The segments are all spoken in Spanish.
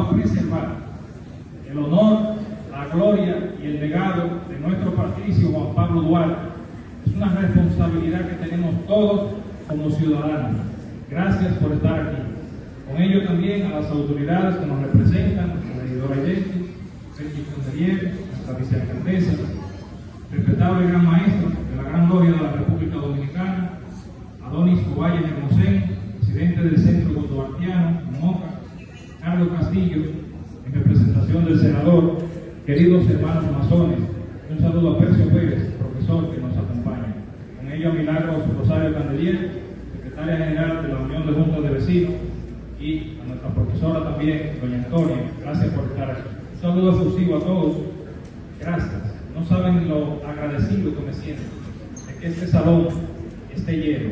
a preservar el honor, la gloria y el legado de nuestro patricio Juan Pablo Duarte. Es una responsabilidad que tenemos todos como ciudadanos. Gracias por estar aquí. Con ello también a las autoridades que nos representan, la regidora Yeti, Sergio Conderier, nuestra vicealcaldesa, respetable gran maestro de la Gran Logia de la República Dominicana, Adonis Ovalle Hermosén, presidente del Centro Duartiano, Moca, Carlos Castillo, en representación del senador, queridos hermanos masones, un saludo a Percio Pérez, profesor que nos acompaña. Con ello a Milagros Rosario Candelier, secretaria general de la Unión de Juntas de Vecinos, y a nuestra profesora también, doña Antonia, gracias por estar aquí. Un saludo efusivo a todos, gracias. No saben lo agradecido que me siento de que este salón esté lleno.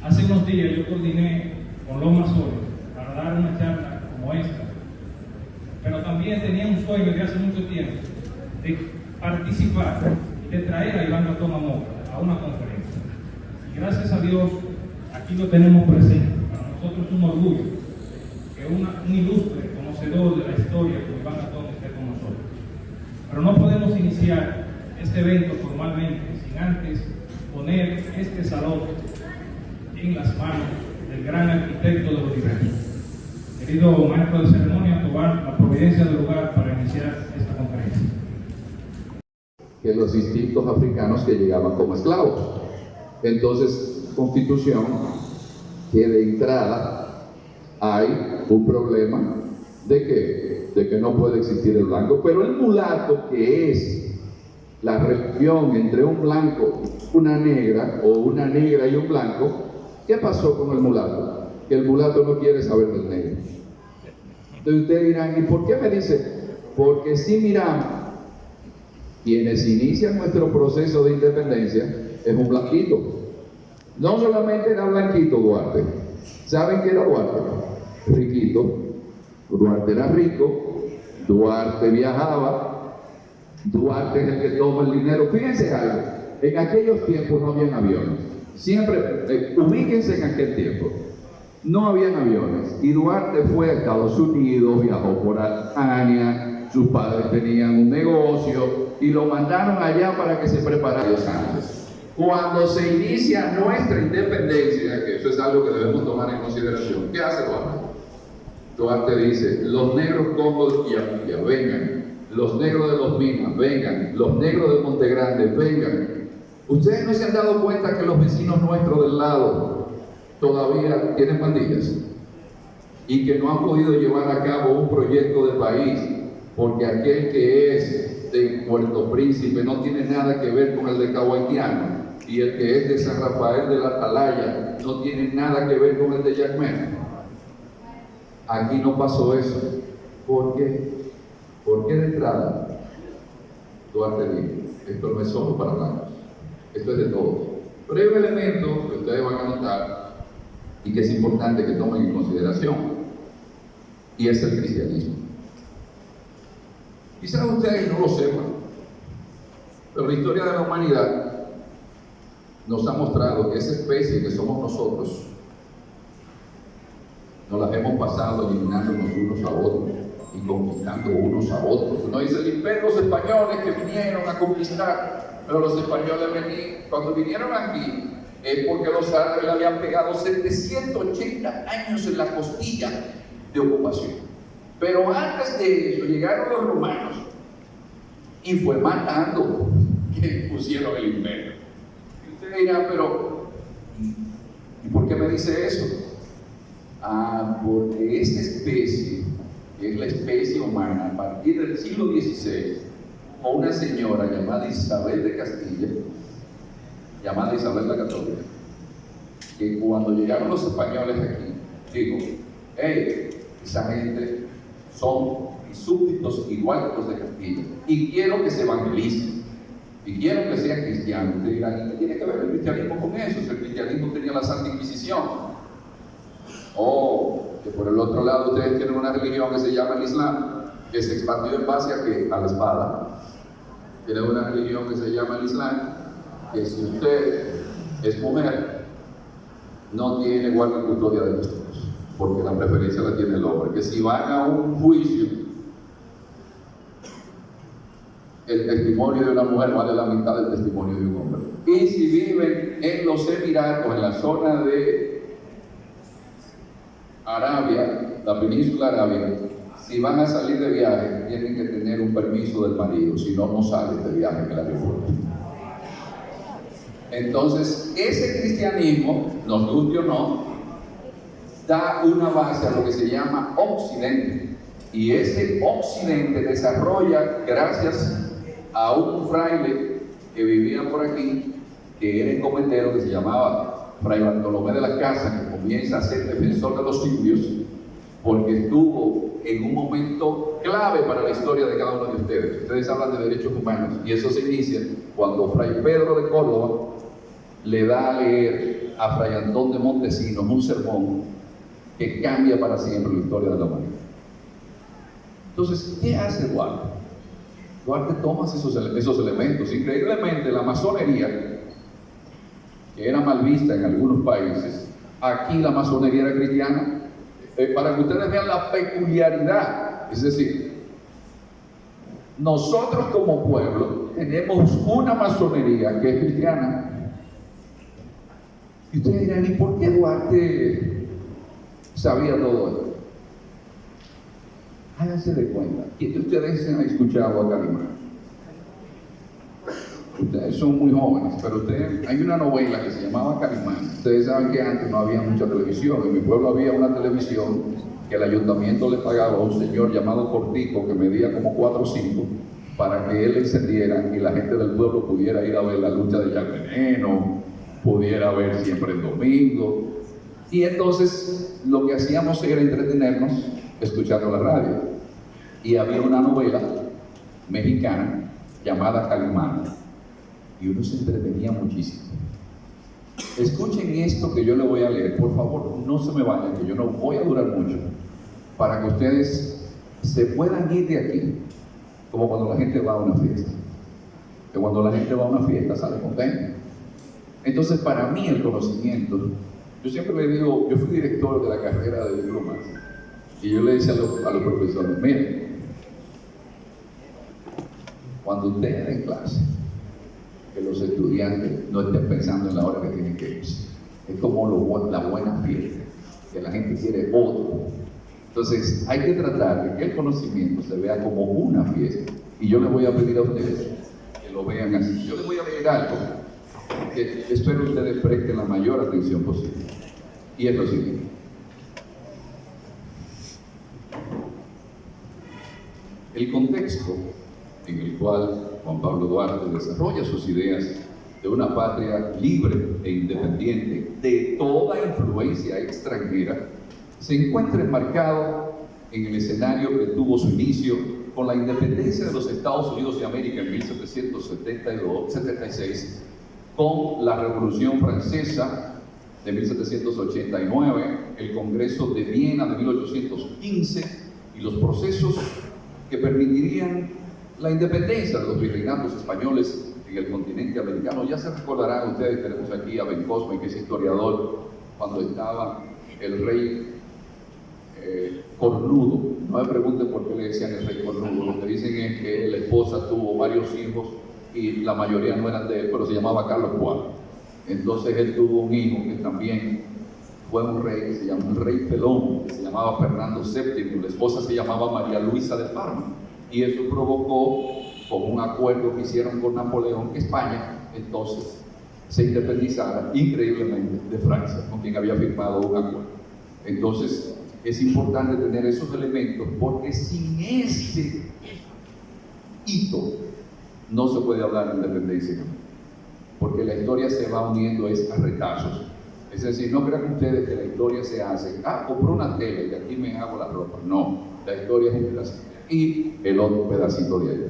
Hace unos días yo coordiné con los masones para dar una charla como esta, pero también tenía un sueño de hace mucho tiempo de participar y de traer a Iván Gastón Amoca a una conferencia. Y gracias a Dios, aquí lo tenemos presente. Para nosotros es un orgullo que un ilustre conocedor de la historia como Iván Gastón esté con nosotros. Pero no podemos iniciar este evento formalmente sin antes poner este salón en las manos del gran arquitecto de los diversos. Querido maestro de ceremonia, tomar la providencia del lugar para iniciar esta conferencia. Que los distintos africanos que llegaban como esclavos. Entonces, Constitución, que de entrada hay un problema de que no puede existir el blanco, pero el mulato, que es la relación entre un blanco, una negra, o una negra y un blanco, ¿qué pasó con el mulato? Que el mulato no quiere saber del negro. Entonces ustedes dirán, ¿y por qué me dice? Porque si miramos, quienes inician nuestro proceso de independencia es un blanquito. No solamente era blanquito Duarte. ¿Saben qué era Duarte? Riquito. Duarte era rico, Duarte viajaba, Duarte es el que toma el dinero. Fíjense algo, en aquellos tiempos no habían aviones. Siempre, ubíquense en aquel tiempo, no habían aviones. Y Duarte fue a Estados Unidos, viajó por Alemania, sus padres tenían un negocio y lo mandaron allá para que se preparara los antes. Cuando se inicia nuestra independencia, que eso es algo que debemos tomar en consideración, ¿qué hace Duarte? Duarte dice, los negros congos y Apia, vengan, los negros de los Minas, vengan, los negros de Montegrande, vengan. Ustedes no se han dado cuenta que los vecinos nuestros del lado todavía tienen pandillas y que no han podido llevar a cabo un proyecto de país porque aquel que es de Puerto Príncipe no tiene nada que ver con el de Cahuaitiano y el que es de San Rafael de la Atalaya no tiene nada que ver con el de Yacmena. Aquí no pasó eso. ¿Por qué? Porque de entrada Duarte dijo, esto no es solo para blancos, esto es de todos. Pero hay un elemento que ustedes van a notar y que es importante que tomen en consideración, y es el cristianismo. Quizás ustedes no lo sepan, pero la historia de la humanidad nos ha mostrado que esa especie que somos nosotros nos las hemos pasado eliminándonos unos a otros y conquistando unos a otros. Uno dice, el imperio, los españoles que vinieron a conquistar, pero los españoles cuando vinieron aquí es porque los árabes le habían pegado 780 años en la costilla de ocupación. Pero antes de eso llegaron los romanos y fue matando que pusieron el imperio. Y usted dirá, pero ¿y por qué me dice eso? Porque esta especie, que es la especie humana, a partir del siglo XVI, o una señora llamada Isabel de Castilla, llamada Isabel la Católica, que cuando llegaron los españoles aquí, dijo, esa gente son mis súbditos igual que los de Castilla, y quiero que se evangelicen, y quiero que sean cristianos. Ustedes dirán, ¿qué tiene que ver el cristianismo con eso? Si el cristianismo tenía la Santa Inquisición. Que por el otro lado ustedes tienen una religión que se llama el Islam, que se expandió en base a la espada. Tienen una religión que se llama el Islam, que si usted es mujer, no tiene guardia y custodia de los hijos. porque la preferencia la tiene el hombre, que si van a un juicio, el testimonio de una mujer vale la mitad del testimonio de un hombre. Y si viven en los Emiratos, en la zona de Arabia, la península arábiga, si van a salir de viaje, tienen que tener un permiso del marido, si no, no salen de viaje en el aeropuerto. Entonces, ese cristianismo, nos guste o no, da una base a lo que se llama Occidente. Y ese Occidente desarrolla gracias a un fraile que vivía por aquí, que era encomendero, que se llamaba Fray Bartolomé de las Casas, que comienza a ser defensor de los indios, porque estuvo en un momento clave para la historia de cada uno de ustedes. Ustedes hablan de derechos humanos, y eso se inicia cuando Fray Pedro de Córdoba le da a leer a Fray Antón de Montesinos un sermón que cambia para siempre la historia de la humanidad. Entonces, ¿qué hace Duarte? Duarte toma esos elementos. Increíblemente, la masonería, que era mal vista en algunos países, aquí la masonería era cristiana. Para que ustedes vean la peculiaridad, es decir, nosotros como pueblo tenemos una masonería que es cristiana. Y ustedes dirán, ¿y por qué Duarte sabía todo esto? Háganse de cuenta. ¿Quién de ustedes han escuchado a Calimán? Ustedes son muy jóvenes, pero hay una novela que se llamaba Calimán. Ustedes saben que antes no había mucha televisión. En mi pueblo había una televisión que el ayuntamiento le pagaba a un señor llamado Cortico, que medía como 4 o 5, para que él encendiera y la gente del pueblo pudiera ir a ver la lucha de Jack Veneno, pudiera ver Siempre el Domingo. Y entonces lo que hacíamos era entretenernos escuchando la radio. Y había una novela mexicana llamada Calimán, y uno se entretenía muchísimo. Escuchen esto que yo le voy a leer, por favor, no se me vayan, que yo no voy a durar mucho, para que ustedes se puedan ir de aquí, como cuando la gente va a una fiesta, que cuando la gente va a una fiesta sale contenta. Entonces, para mí el conocimiento, yo siempre le digo, yo fui director de la carrera de diplomacia, y yo le decía a los profesores, miren, cuando ustedes den clase, que los estudiantes no estén pensando en la hora que tienen que irse. Es como la buena fiesta, que la gente quiere otro. Entonces, hay que tratar de que el conocimiento se vea como una fiesta. Y yo les voy a pedir a ustedes que lo vean así. Yo les voy a leer algo que espero que ustedes presten la mayor atención posible. Y es lo siguiente. El contexto en el cual Juan Pablo Duarte desarrolla sus ideas de una patria libre e independiente de toda influencia extranjera, se encuentra enmarcado en el escenario que tuvo su inicio con la independencia de los Estados Unidos de América en 1776, con la Revolución Francesa de 1789, el Congreso de Viena de 1815 y los procesos que permitirían la independencia de los virreinatos españoles en el continente americano. Ya se recordarán ustedes, tenemos aquí a Ben Cosme, que es historiador, cuando estaba el rey cornudo. No me pregunten por qué le decían el rey cornudo. Lo que dicen es que la esposa tuvo varios hijos y la mayoría no eran de él, pero se llamaba Carlos IV. Entonces él tuvo un hijo que también fue un rey, que se llamó un rey pelón, que se llamaba Fernando VII. La esposa se llamaba María Luisa de Parma. Y eso provocó, con un acuerdo que hicieron con Napoleón, que España entonces se independizara increíblemente de Francia, con quien había firmado un acuerdo. Entonces es importante tener esos elementos, porque sin ese hito no se puede hablar de independencia, porque la historia se va uniendo a retazos. Es decir, no crean ustedes que la historia se hace, compré una tele y aquí me hago la ropa. No, la historia es un pedacito y el otro pedacito de ella.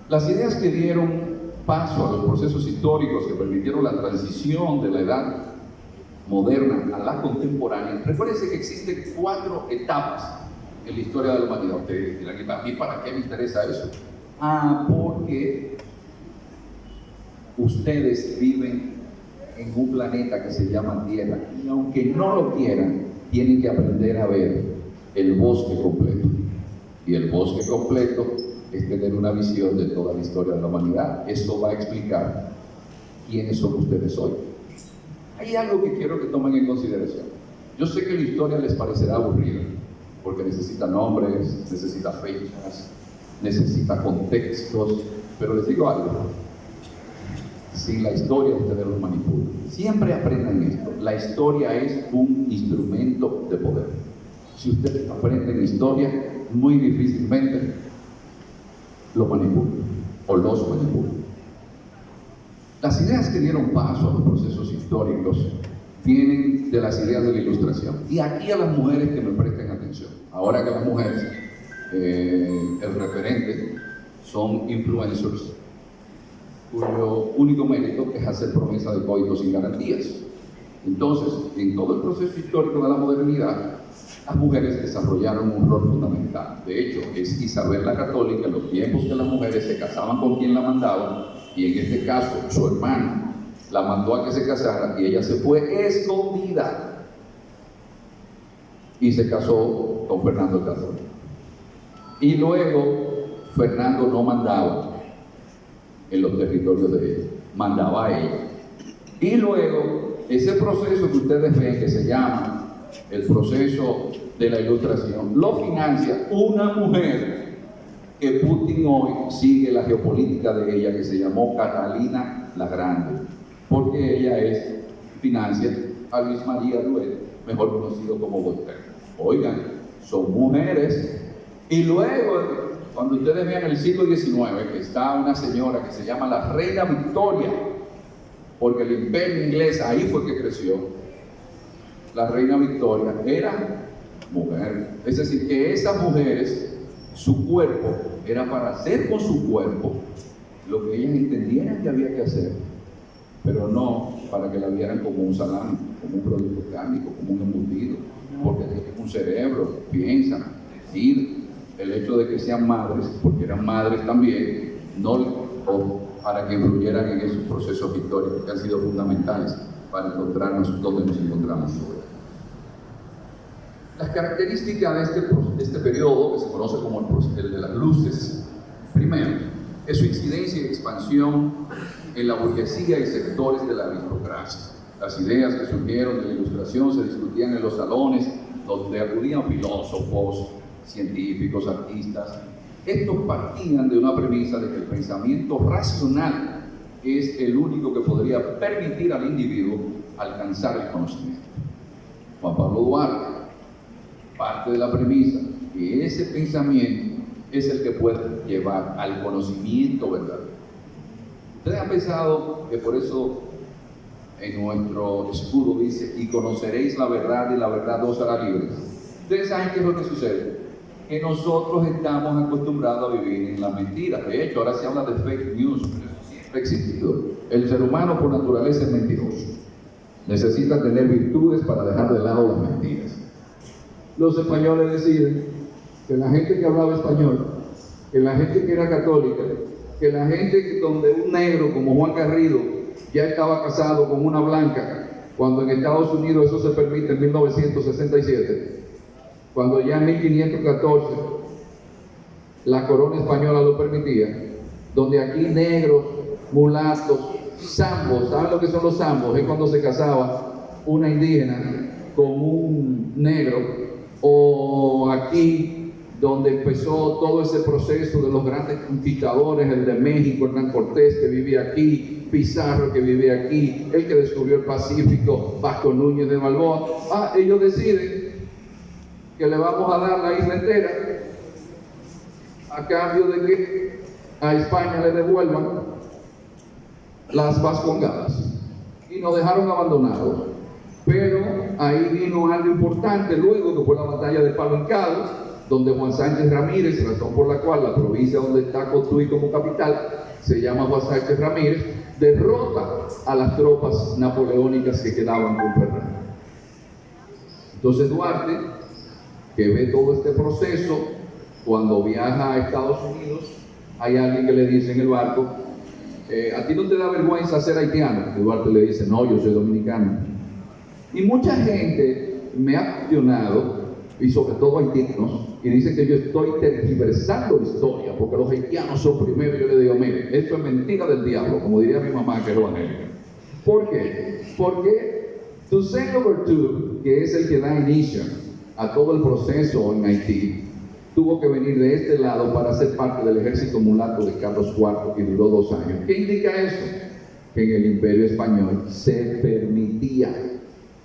Las ideas que dieron paso a los procesos históricos que permitieron la transición de la edad moderna a la contemporánea, recuérdense que existen 4 etapas en la historia de la humanidad. Ustedes dirán, ¿y para qué me interesa eso? Porque ustedes viven en un planeta que se llama Tierra, y aunque no lo quieran, tienen que aprender a ver el bosque completo. Y el bosque completo es tener una visión de toda la historia de la humanidad. Esto va a explicar quiénes son ustedes hoy. Hay algo que quiero que tomen en consideración. Yo sé que la historia les parecerá aburrida, porque necesita nombres, necesita fechas, necesita contextos, pero les digo algo: sin la historia ustedes lo manipulan. Siempre aprendan esto: la historia es un instrumento de poder. Si ustedes aprenden historia, muy difícilmente lo manipulan o los manipulan. Las ideas que dieron paso a los procesos históricos vienen de las ideas de la Ilustración. Y aquí a las mujeres que me presten atención. Ahora que las mujeres, el referente, son influencers cuyo único mérito es hacer promesa de coitos sin garantías. Entonces, en todo el proceso histórico de la modernidad, las mujeres desarrollaron un rol fundamental. De hecho, es Isabel la Católica, en los tiempos que las mujeres se casaban con quien la mandaban, y en este caso su hermano la mandó a que se casara, y ella se fue escondida y se casó con Fernando el Católico. Y luego Fernando no mandaba en los territorios de ella, mandaba a ella. Y luego ese proceso que ustedes ven, que se llama el proceso de la Ilustración, lo financia una mujer que Putin hoy sigue la geopolítica de ella, que se llamó Catalina la Grande, porque ella financia a Luis María Duet, mejor conocido como Voltaire. Oigan, son mujeres. Y luego, cuando ustedes vean el siglo XIX, que está una señora que se llama la Reina Victoria, porque el imperio inglés ahí fue que creció. La Reina Victoria era mujer. Es decir, que esas mujeres, su cuerpo era para hacer con su cuerpo lo que ellas entendieran que había que hacer, pero no para que la vieran como un salami, como un producto cárnico, como un embutido, porque tienen un cerebro, piensan, deciden. El hecho de que sean madres, porque eran madres también, no para que influyeran en esos procesos históricos que han sido fundamentales para encontrarnos donde nos encontramos hoy. Las características de este periodo, que se conoce como el de las luces, primero, es su incidencia y expansión en la burguesía y sectores de la aristocracia. Las ideas que surgieron de la Ilustración se discutían en los salones donde acudían filósofos, científicos, artistas. Estos partían de una premisa de que el pensamiento racional es el único que podría permitir al individuo alcanzar el conocimiento. Juan Pablo Duarte parte de la premisa que ese pensamiento es el que puede llevar al conocimiento verdadero. ¿Ustedes han pensado que por eso en nuestro escudo dice: y conoceréis la verdad y la verdad os hará libres? Ustedes saben qué es lo que sucede, que nosotros estamos acostumbrados a vivir en la mentira. De hecho, ahora se habla de fake news, pero eso siempre ha existido. El ser humano por naturaleza es mentiroso. Necesita tener virtudes para dejar de lado las mentiras. Los españoles deciden que la gente que hablaba español, que la gente que era católica, que la gente donde un negro como Juan Garrido ya estaba casado con una blanca, cuando en Estados Unidos eso se permite en 1967, cuando ya en 1514 la corona española lo permitía, donde aquí negros, mulatos, zambos, ¿saben lo que son los zambos? Es cuando se casaba una indígena con un negro. O aquí, donde empezó todo ese proceso de los grandes conquistadores, el de México, Hernán Cortés, que vivía aquí, Pizarro, que vivía aquí, el que descubrió el Pacífico, Vasco Núñez de Balboa. Ellos deciden que le vamos a dar la isla entera a cambio de que a España le devuelvan las Vascongadas, y nos dejaron abandonados. Pero ahí vino algo importante luego, que fue la batalla de Palo Hincado, donde Juan Sánchez Ramírez, razón por la cual la provincia donde está Cotuí como capital se llama Juan Sánchez Ramírez, derrota a las tropas napoleónicas que quedaban con Fernando. Entonces Duarte, que ve todo este proceso, cuando viaja a Estados Unidos, hay alguien que le dice en el barco: ¿a ti no te da vergüenza ser haitiano? Y Duarte le dice: no, yo soy dominicano. Y mucha gente me ha cuestionado, y sobre todo haitianos, y dicen que yo estoy tergiversando la historia, porque los haitianos son primero. Yo le digo, mire, eso es mentira del diablo, como diría mi mamá, que es evangélica. ¿Por qué? Porque Toussaint Louverture, que es el que da inicio a todo el proceso en Haití, tuvo que venir de este lado para ser parte del ejército mulato de Carlos IV y duró 2 años. ¿Qué indica eso? Que en el Imperio Español se permitía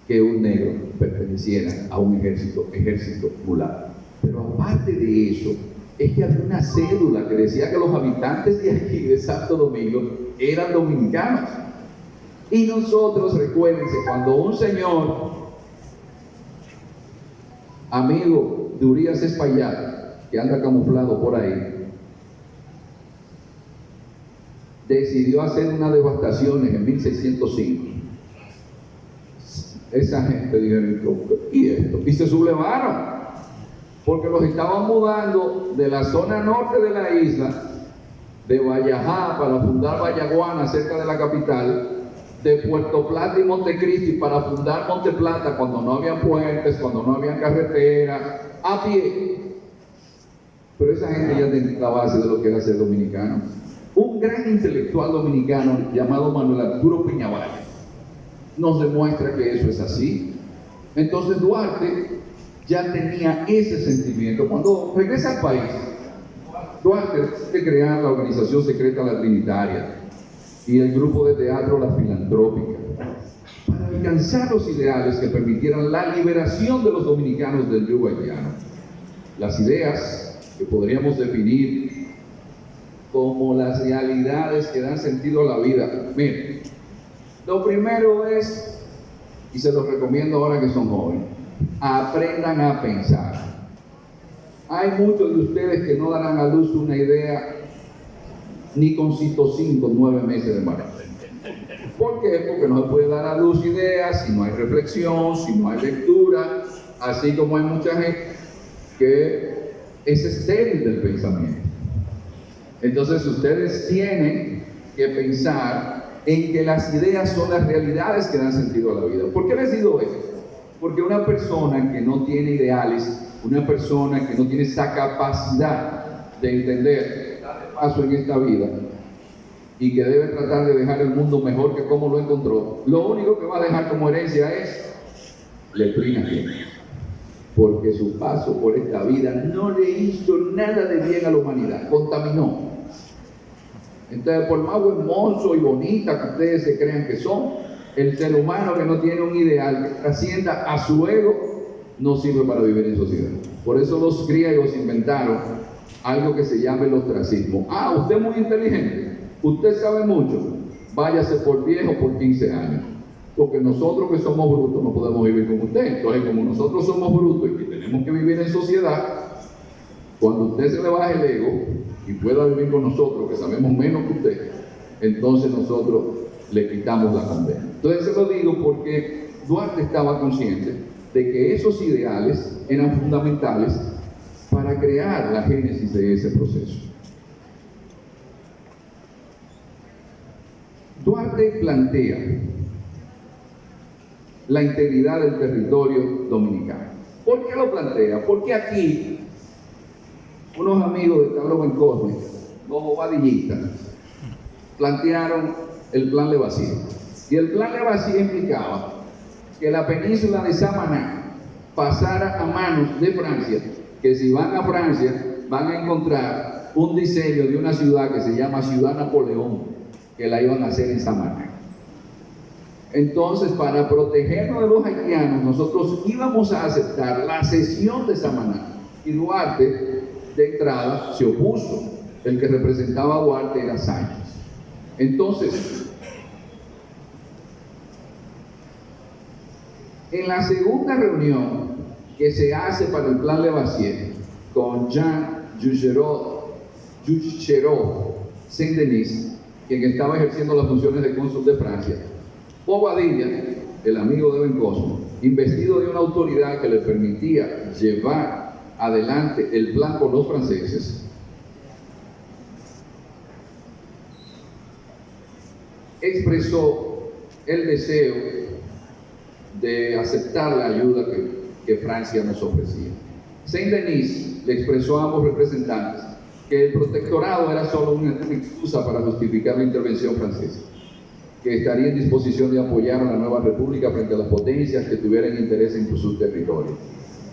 que un negro perteneciera a un ejército mulato. Pero aparte de eso, es que había una cédula que decía que los habitantes de aquí, de Santo Domingo, eran dominicanos. Y nosotros, recuérdense, cuando un señor, amigo de Urias Espaillat, que anda camuflado por ahí, decidió hacer unas devastaciones en 1605. Esa gente dijeron, ¿y esto? Y se sublevaron, porque los estaban mudando de la zona norte de la isla, de Vallajá, para fundar Vallaguana, cerca de la capital, de Puerto Plata y Montecristi, para fundar Monteplata, cuando no había puentes, cuando no había carretera, a pie. Pero esa gente ya tenía la base de lo que era ser dominicano. Un gran intelectual dominicano llamado Manuel Arturo Piñabal nos demuestra que eso es así. Entonces Duarte ya tenía ese sentimiento. Cuando regresa al país, Duarte de crear la organización secreta La Trinitaria y el grupo de teatro La Filantrópica para alcanzar los ideales que permitieran la liberación de los dominicanos del yugo haitiano. Las ideas que podríamos definir como las realidades que dan sentido a la vida. Miren, lo primero es, y se los recomiendo ahora que son jóvenes, aprendan a pensar. Hay muchos de ustedes que no darán a luz una idea ni con citocin con 9 meses de embarazo. ¿Por qué? Porque no se puede dar a luz ideas si no hay reflexión, si no hay lectura, así como hay mucha gente que es estéril del pensamiento. Entonces ustedes tienen que pensar en que las ideas son las realidades que dan sentido a la vida. ¿Por qué les digo eso? Porque una persona que no tiene ideales, una persona que no tiene esa capacidad de entender cada paso en esta vida y que debe tratar de dejar el mundo mejor que como lo encontró, lo único que va a dejar como herencia es letrina llena. Porque su paso por esta vida no le hizo nada de bien a la humanidad, contaminó. Entonces, por más buen mozo y bonita que ustedes se crean que son, el ser humano que no tiene un ideal que trascienda a su ego, no sirve para vivir en sociedad. Por eso los griegos inventaron algo que se llama el ostracismo. Ah, usted es muy inteligente, usted sabe mucho, váyase por viejo por 15 años. Porque nosotros que somos brutos no podemos vivir con usted. Entonces, como nosotros somos brutos y que tenemos que vivir en sociedad, cuando usted se le baje el ego y pueda vivir con nosotros, que sabemos menos que usted, entonces nosotros le quitamos la condena. Entonces se lo digo porque Duarte estaba consciente de que esos ideales eran fundamentales para crear la génesis de ese proceso. Duarte plantea la integridad del territorio dominicano. ¿Por qué lo plantea? Porque aquí unos amigos de Carlos Bencosme, los bobadillistas, plantearon el plan Levasseur. Y el plan Levasseur implicaba que la península de Samaná pasara a manos de Francia, que si van a Francia van a encontrar un diseño de una ciudad que se llama Ciudad Napoleón, que la iban a hacer en Samaná. Entonces, para protegernos de los haitianos, nosotros íbamos a aceptar la cesión de Samaná. Y Duarte, de entrada, se opuso. El que representaba a Duarte era Sánchez. Entonces, en la segunda reunión que se hace para el plan Levasseur con Jean Juchereau Saint-Denis, quien estaba ejerciendo las funciones de cónsul de Francia, Bobadilla, el amigo de Bencosme, investido de una autoridad que le permitía llevar adelante el plan con los franceses, expresó el deseo de aceptar la ayuda que que Francia nos ofrecía. Saint-Denis le expresó a ambos representantes que el protectorado era solo una excusa para justificar la intervención francesa, que estaría en disposición de apoyar a la nueva república frente a las potencias que tuvieran interés en sus territorios.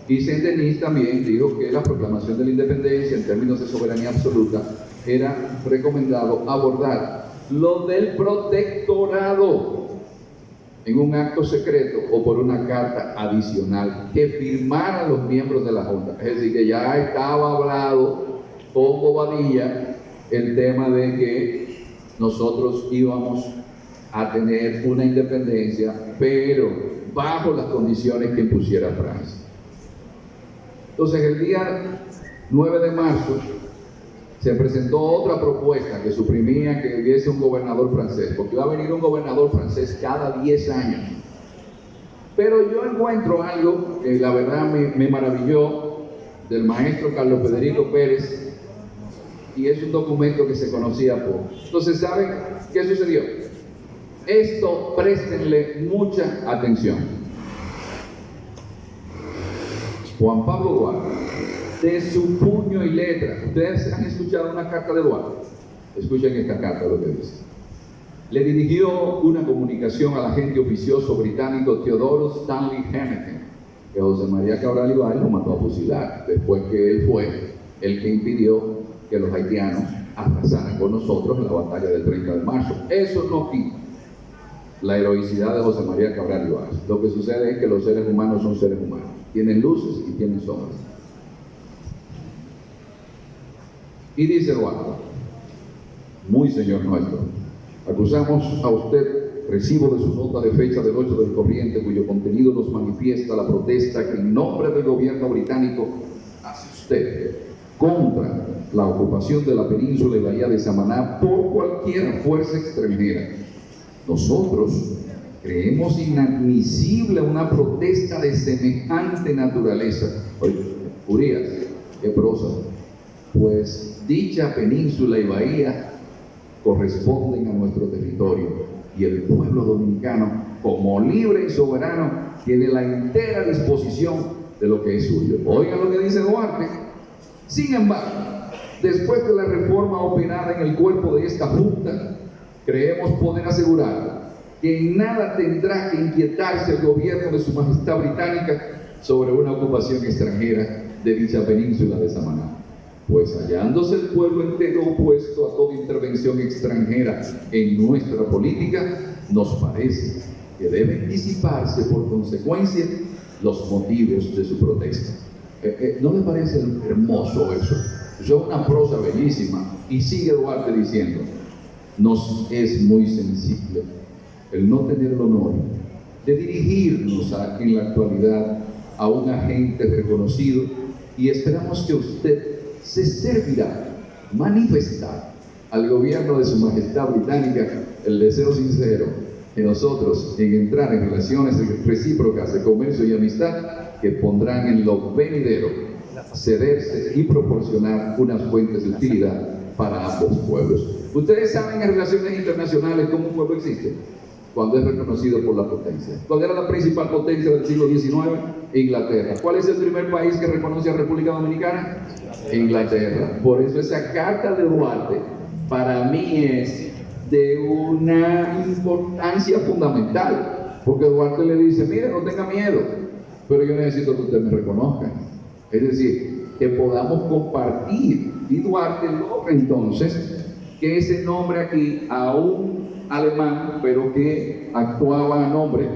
Y Saint-Denis también dijo que la proclamación de la independencia en términos de soberanía absoluta era recomendado abordar lo del protectorado en un acto secreto o por una carta adicional que firmaran los miembros de la Junta. Es decir, que ya estaba hablado con Bobadilla el tema de que nosotros íbamos a tener una independencia, pero bajo las condiciones que impusiera Francia. Entonces, el día 9 de marzo se presentó otra propuesta que suprimía que hubiese un gobernador francés, porque iba a venir un gobernador francés cada 10 años. Pero yo encuentro algo que la verdad me maravilló del maestro Carlos Federico Pérez, y es un documento que se conocía poco. Entonces, ¿saben qué sucedió? Esto, préstenle mucha atención. Juan Pablo Duarte, de su puño y letra. Ustedes han escuchado una carta de Duarte. Escuchen esta carta, lo que dice. Le dirigió una comunicación al agente oficioso británico Theodore Stanley Henneken, que José María Cabral Ibáez lo mandó a fusilar, después que él fue el que impidió que los haitianos arrasaran con nosotros en la batalla del 30 de marzo. Eso no quita la heroicidad de José María Cabral Ibáez. Lo que sucede es que los seres humanos son seres humanos. Tienen luces y tienen sombras. Y dice Duarte: muy señor nuestro, acusamos a usted recibo de su nota de fecha del 8 del corriente, cuyo contenido nos manifiesta la protesta que en nombre del gobierno británico hace usted contra la ocupación de la península y bahía de Samaná por cualquier fuerza extranjera. Nosotros creemos inadmisible una protesta de semejante naturaleza. Oye, Urias, qué prosa. Pues dicha península y bahía corresponden a nuestro territorio y el pueblo dominicano, como libre y soberano, tiene la entera disposición de lo que es suyo. Oigan lo que dice Duarte. Sin embargo, después de la reforma operada en el cuerpo de esta Junta, creemos poder asegurar que en nada tendrá que inquietarse el gobierno de su majestad británica sobre una ocupación extranjera de dicha península de Samaná, pues hallándose el pueblo entero opuesto a toda intervención extranjera en nuestra política, nos parece que deben disiparse por consecuencia los motivos de su protesta. ¿No me parece hermoso eso? Es una prosa bellísima. Y sigue Duarte diciendo: nos es muy sensible el no tener el honor de dirigirnos en la actualidad a un agente reconocido, y esperamos que usted se servirá manifestar al gobierno de su majestad británica el deseo sincero de nosotros en entrar en relaciones recíprocas de comercio y amistad que pondrán en lo venidero cederse y proporcionar unas fuentes de utilidad para ambos pueblos. Ustedes saben en relaciones internacionales cómo un pueblo existe cuando es reconocido por la potencia. ¿Cuál era la principal potencia del siglo XIX? Inglaterra. ¿Cuál es el primer país que reconoce a República Dominicana? Inglaterra. Por eso esa carta de Duarte para mí es de una importancia fundamental, porque Duarte le dice: mire, no tenga miedo, pero yo necesito que usted me reconozca, es decir, que podamos compartir. Y Duarte logra entonces que ese nombre aquí a un alemán, pero que actuaba a nombre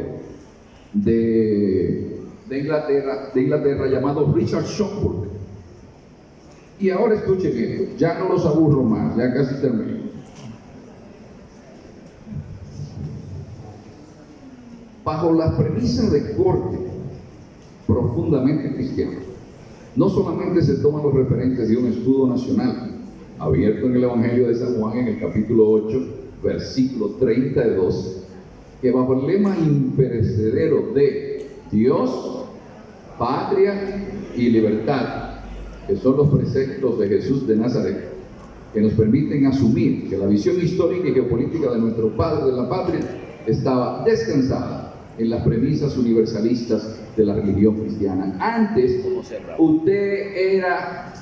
de Inglaterra, llamado Richard Schomburg. Y ahora escuchen esto, ya no los aburro más, ya casi termino. Bajo las premisas de corte profundamente cristiano, no solamente se toman los referentes de un escudo nacional abierto en el Evangelio de San Juan en el capítulo 8, versículo 32, que bajo el lema imperecedero de Dios, patria y libertad, que son los preceptos de Jesús de Nazaret, que nos permiten asumir que la visión histórica y geopolítica de nuestro Padre de la Patria estaba descansada en las premisas universalistas de la religión cristiana. Antes, usted era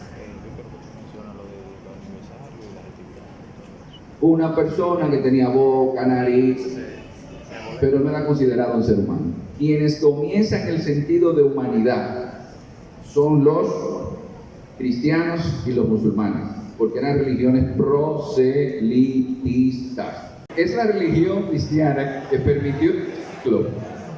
una persona que tenía boca, nariz, pero no era considerado un ser humano. Quienes comienzan el sentido de humanidad son los cristianos y los musulmanes, porque eran religiones proselitistas. Es la religión cristiana que permitió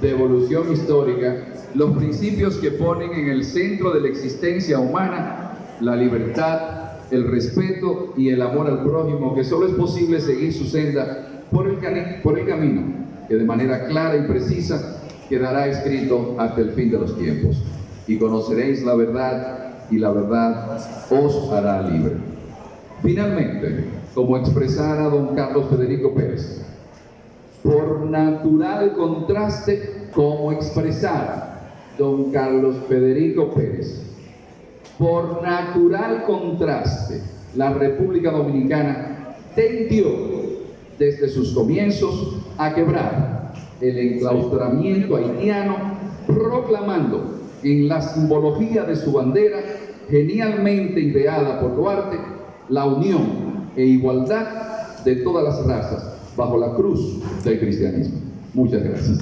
de evolución histórica, los principios que ponen en el centro de la existencia humana la libertad, el respeto y el amor al prójimo, que solo es posible seguir su senda por el camino que de manera clara y precisa quedará escrito hasta el fin de los tiempos. Y conoceréis la verdad, y la verdad os hará libre. Finalmente, como expresara don Carlos Federico Pérez, por natural contraste, como expresara don Carlos Federico Pérez, por natural contraste, la República Dominicana tendió desde sus comienzos a quebrar el enclaustramiento haitiano, proclamando en la simbología de su bandera, genialmente ideada por Duarte, la unión e igualdad de todas las razas bajo la cruz del cristianismo. Muchas gracias.